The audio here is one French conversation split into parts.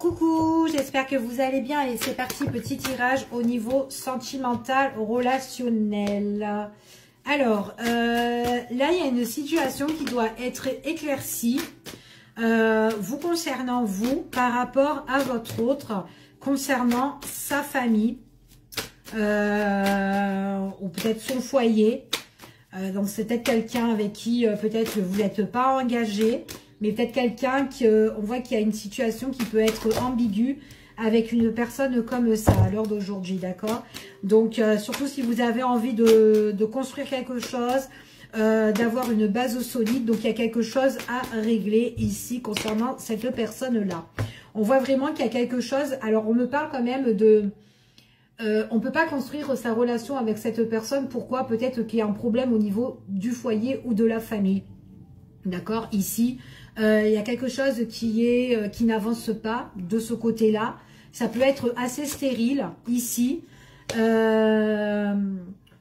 Coucou, j'espère que vous allez bien et c'est parti, petit tirage au niveau sentimental, relationnel. Alors, là il y a une situation qui doit être éclaircie vous concernant vous par rapport à votre autre, concernant sa famille ou peut-être son foyer. Donc c'est peut-être quelqu'un avec qui peut-être vous n'êtes pas engagé, mais peut-être quelqu'un qui, on voit qu'il y a une situation qui peut être ambiguë avec une personne comme ça à l'heure d'aujourd'hui, d'accord? Donc surtout si vous avez envie de construire quelque chose, d'avoir une base solide, donc il y a quelque chose à régler ici concernant cette personne-là. On voit vraiment qu'il y a quelque chose, alors on me parle quand même de... on ne peut pas construire sa relation avec cette personne. Pourquoi? Peut-être qu'il y a un problème au niveau du foyer ou de la famille. D'accord? Ici, il y a quelque chose qui n'avance pas de ce côté-là. Ça peut être assez stérile ici. On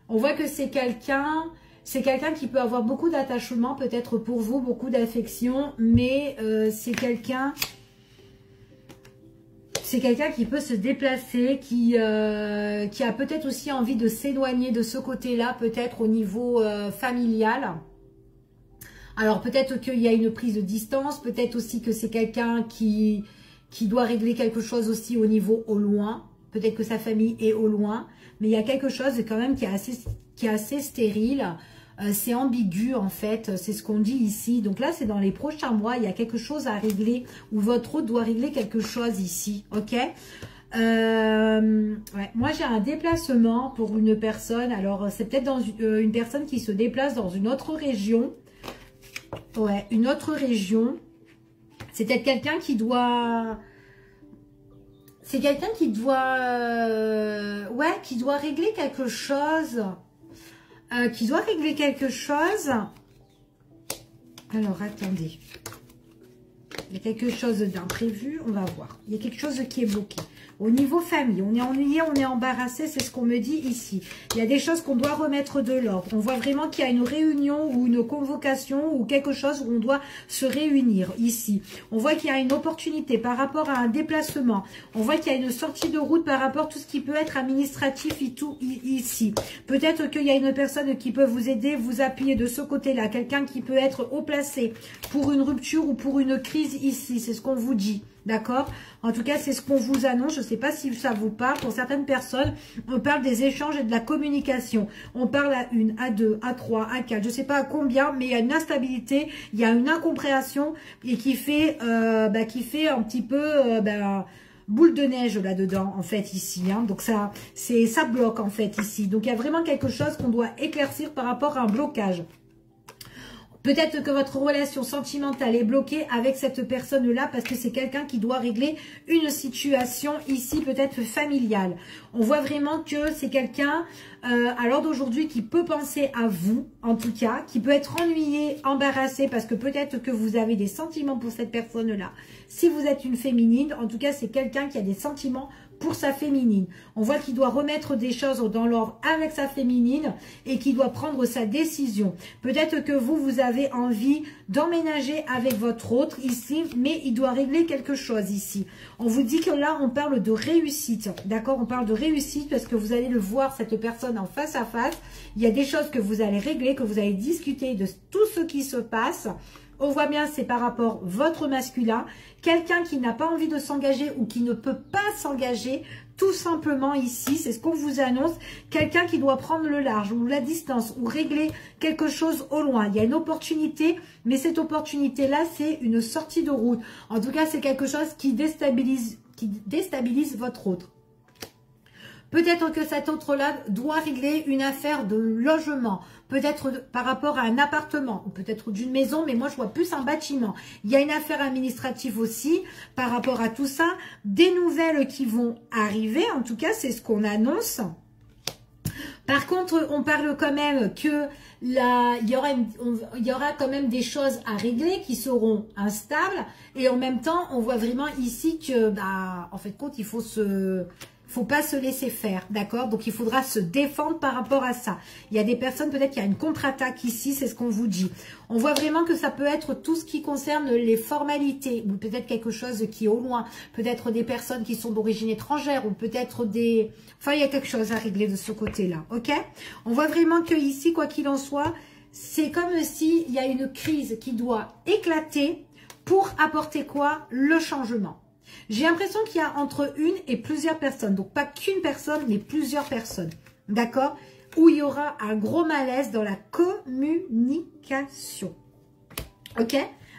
voit que c'est quelqu'un qui peut avoir beaucoup d'attachement peut-être pour vous, beaucoup d'affection, mais c'est quelqu'un... C'est quelqu'un qui peut se déplacer, qui a peut-être aussi envie de s'éloigner de ce côté-là, peut-être au niveau familial. Alors peut-être qu'il y a une prise de distance, peut-être aussi que c'est quelqu'un qui doit régler quelque chose aussi au niveau au loin. Peut-être que sa famille est au loin, mais il y a quelque chose quand même qui est assez stérile. C'est ambigu en fait, c'est ce qu'on dit ici. Donc là, c'est dans les prochains mois, il y a quelque chose à régler ou votre autre doit régler quelque chose ici, ok? Ouais. Moi, j'ai un déplacement pour une personne. Alors, c'est peut-être dans une personne qui se déplace dans une autre région. Ouais, une autre région. C'est peut-être quelqu'un qui doit... C'est quelqu'un qui doit... ouais, qui doit régler quelque chose... qui doit régler quelque chose. Alors, attendez. Il y a quelque chose d'imprévu. On va voir. Il y a quelque chose qui est bloqué. Au niveau famille, on est ennuyé, on est embarrassé. C'est ce qu'on me dit ici. Il y a des choses qu'on doit remettre de l'ordre. On voit vraiment qu'il y a une réunion ou une convocation ou quelque chose où on doit se réunir ici. On voit qu'il y a une opportunité par rapport à un déplacement. On voit qu'il y a une sortie de route par rapport à tout ce qui peut être administratif et tout ici. Peut-être qu'il y a une personne qui peut vous aider, vous appuyer de ce côté-là. Quelqu'un qui peut être haut placé pour une rupture ou pour une crise ici. C'est ce qu'on vous dit. D'accord? En tout cas, c'est ce qu'on vous annonce. Je ne sais pas si ça vous parle. Pour certaines personnes, on parle des échanges et de la communication. On parle à 1, à 2, à 3, à 4. Je ne sais pas à combien, mais il y a une instabilité, il y a une incompréhension et qui fait un petit peu boule de neige là-dedans, en fait, ici. Hein. Donc, ça bloque, en fait, ici. Donc, il y a vraiment quelque chose qu'on doit éclaircir par rapport à un blocage. Peut-être que votre relation sentimentale est bloquée avec cette personne-là parce que c'est quelqu'un qui doit régler une situation ici, peut-être familiale. On voit vraiment que c'est quelqu'un, à l'heure d'aujourd'hui, qui peut penser à vous, en tout cas, qui peut être ennuyé, embarrassé parce que peut-être que vous avez des sentiments pour cette personne-là. Si vous êtes une féminine, en tout cas, c'est quelqu'un qui a des sentiments pour sa féminine. On voit qu'il doit remettre des choses dans l'ordre avec sa féminine et qu'il doit prendre sa décision. Peut-être que vous avez envie d'emménager avec votre autre ici, mais il doit régler quelque chose ici. On vous dit que là, on parle de réussite. D'accord? On parle de réussite parce que vous allez le voir, cette personne en face à face. Il y a des choses que vous allez régler, que vous allez discuter de tout ce qui se passe. On voit bien, c'est par rapport à votre masculin. Quelqu'un qui n'a pas envie de s'engager ou qui ne peut pas s'engager, tout simplement ici, c'est ce qu'on vous annonce. Quelqu'un qui doit prendre le large ou la distance ou régler quelque chose au loin. Il y a une opportunité, mais cette opportunité-là, c'est une sortie de route. En tout cas, c'est quelque chose qui déstabilise votre autre. Peut-être que cet autre-là doit régler une affaire de logement, peut-être par rapport à un appartement, ou peut-être d'une maison, mais moi je vois plus un bâtiment. Il y a une affaire administrative aussi par rapport à tout ça, des nouvelles qui vont arriver, en tout cas c'est ce qu'on annonce. Par contre, on parle quand même que là, il y aura quand même des choses à régler qui seront instables, et en même temps, on voit vraiment ici que, en fait, il faut se faut pas se laisser faire, d'accord? Donc, il faudra se défendre par rapport à ça. Il y a des personnes, peut-être qu'il y a une contre-attaque ici, c'est ce qu'on vous dit. On voit vraiment que ça peut être tout ce qui concerne les formalités, ou peut-être quelque chose qui est au loin, peut-être des personnes qui sont d'origine étrangère, ou peut-être des... Enfin, il y a quelque chose à régler de ce côté-là, ok? On voit vraiment que ici, quoi qu'il en soit, c'est comme s'il y a une crise qui doit éclater pour apporter quoi? Le changement. J'ai l'impression qu'il y a entre une et plusieurs personnes. Donc, pas qu'une personne, mais plusieurs personnes. D'accord? Où il y aura un gros malaise dans la communication. Ok?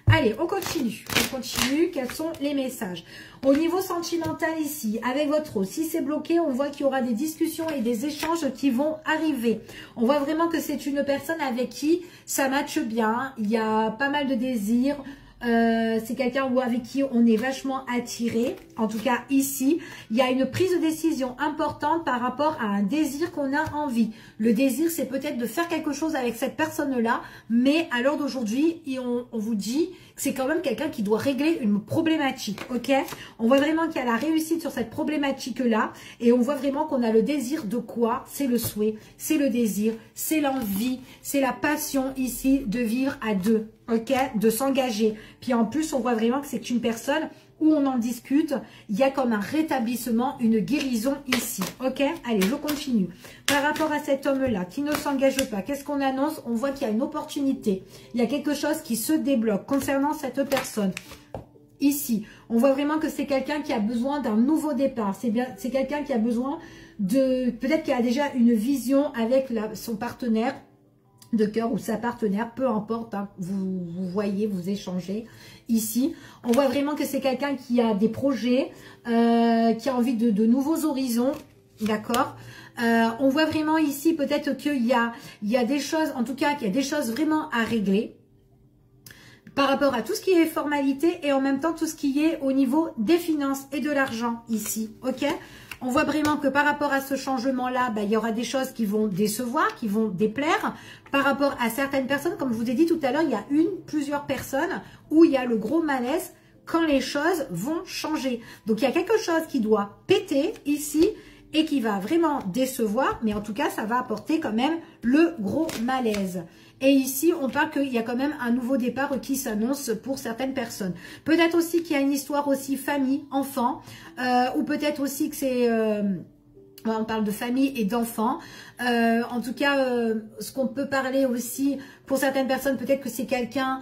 Allez, on continue. On continue. Quels sont les messages? Au niveau sentimental ici, avec votre eau, si c'est bloqué, on voit qu'il y aura des discussions et des échanges qui vont arriver. On voit vraiment que c'est une personne avec qui ça matche bien. Il y a pas mal de désirs. C'est quelqu'un avec qui on est vachement attiré. En tout cas ici, il y a une prise de décision importante par rapport à un désir qu'on a envie. Le désir, c'est peut-être de faire quelque chose avec cette personne-là, mais à l'heure d'aujourd'hui, on vous dit que c'est quand même quelqu'un qui doit régler une problématique, ok? On voit vraiment qu'il y a la réussite sur cette problématique-là, et on voit vraiment qu'on a le désir de quoi? C'est le souhait, c'est le désir, c'est l'envie, c'est la passion ici de vivre à deux. Ok, de s'engager. Puis en plus, on voit vraiment que c'est une personne où on en discute. Il y a comme un rétablissement, une guérison ici. Ok, allez, je continue. Par rapport à cet homme-là qui ne s'engage pas, qu'est-ce qu'on annonce? On voit qu'il y a une opportunité. Il y a quelque chose qui se débloque concernant cette personne. Ici, on voit vraiment que c'est quelqu'un qui a besoin d'un nouveau départ. C'est quelqu'un qui a besoin de... Peut-être qu'il a déjà une vision avec son partenaire de cœur ou sa partenaire, peu importe, hein, vous voyez, vous échangez ici. On voit vraiment que c'est quelqu'un qui a des projets, qui a envie de nouveaux horizons, d'accord? On voit vraiment ici peut-être qu'il y a des choses, en tout cas, qu'il y a des choses vraiment à régler par rapport à tout ce qui est formalité et en même temps tout ce qui est au niveau des finances et de l'argent ici, ok? On voit vraiment que par rapport à ce changement-là, il y aura des choses qui vont décevoir, qui vont déplaire. Par rapport à certaines personnes, comme je vous ai dit tout à l'heure, il y a plusieurs personnes où il y a le gros malaise quand les choses vont changer. Donc, il y a quelque chose qui doit péter ici et qui va vraiment décevoir. Mais en tout cas, ça va apporter quand même le gros malaise. Et ici, on parle qu'il y a quand même un nouveau départ qui s'annonce pour certaines personnes. Peut-être aussi qu'il y a une histoire aussi famille, enfant, ou peut-être aussi que c'est... on parle de famille et d'enfants. En tout cas, ce qu'on peut parler aussi, pour certaines personnes, peut-être que c'est quelqu'un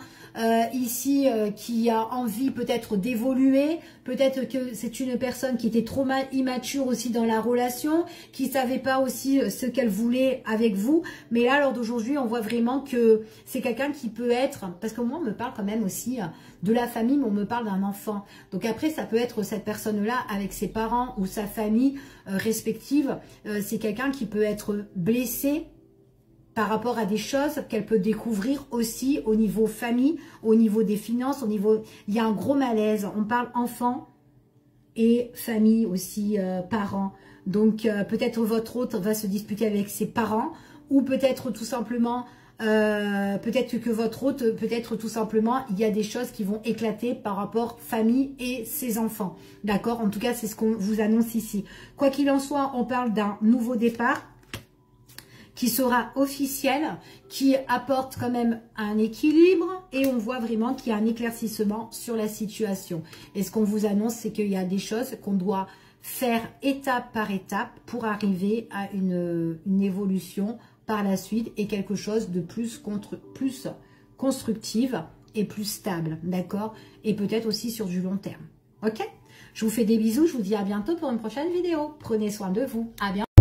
ici qui a envie peut-être d'évoluer. Peut-être que c'est une personne qui était trop immature aussi dans la relation, qui ne savait pas aussi ce qu'elle voulait avec vous. Mais là, lors d'aujourd'hui, on voit vraiment que c'est quelqu'un qui peut être... Parce que moi, on me parle quand même aussi de la famille, mais on me parle d'un enfant. Donc après, ça peut être cette personne-là avec ses parents ou sa famille respective. C'est quelqu'un qui peut être blessé par rapport à des choses qu'elle peut découvrir aussi au niveau famille, au niveau des finances, au niveau... Il y a un gros malaise. On parle enfant et famille aussi, parents. Donc, peut-être votre hôte va se disputer avec ses parents ou peut-être tout simplement... peut-être que votre hôte, peut-être tout simplement, il y a des choses qui vont éclater par rapport famille et ses enfants. D'accord? En tout cas, c'est ce qu'on vous annonce ici. Quoi qu'il en soit, on parle d'un nouveau départ qui sera officiel, qui apporte quand même un équilibre et on voit vraiment qu'il y a un éclaircissement sur la situation. Et ce qu'on vous annonce, c'est qu'il y a des choses qu'on doit faire étape par étape pour arriver à une évolution par la suite et quelque chose de plus constructive et plus stable, d'accord? Et peut-être aussi sur du long terme, ok? Je vous fais des bisous, je vous dis à bientôt pour une prochaine vidéo. Prenez soin de vous, à bientôt.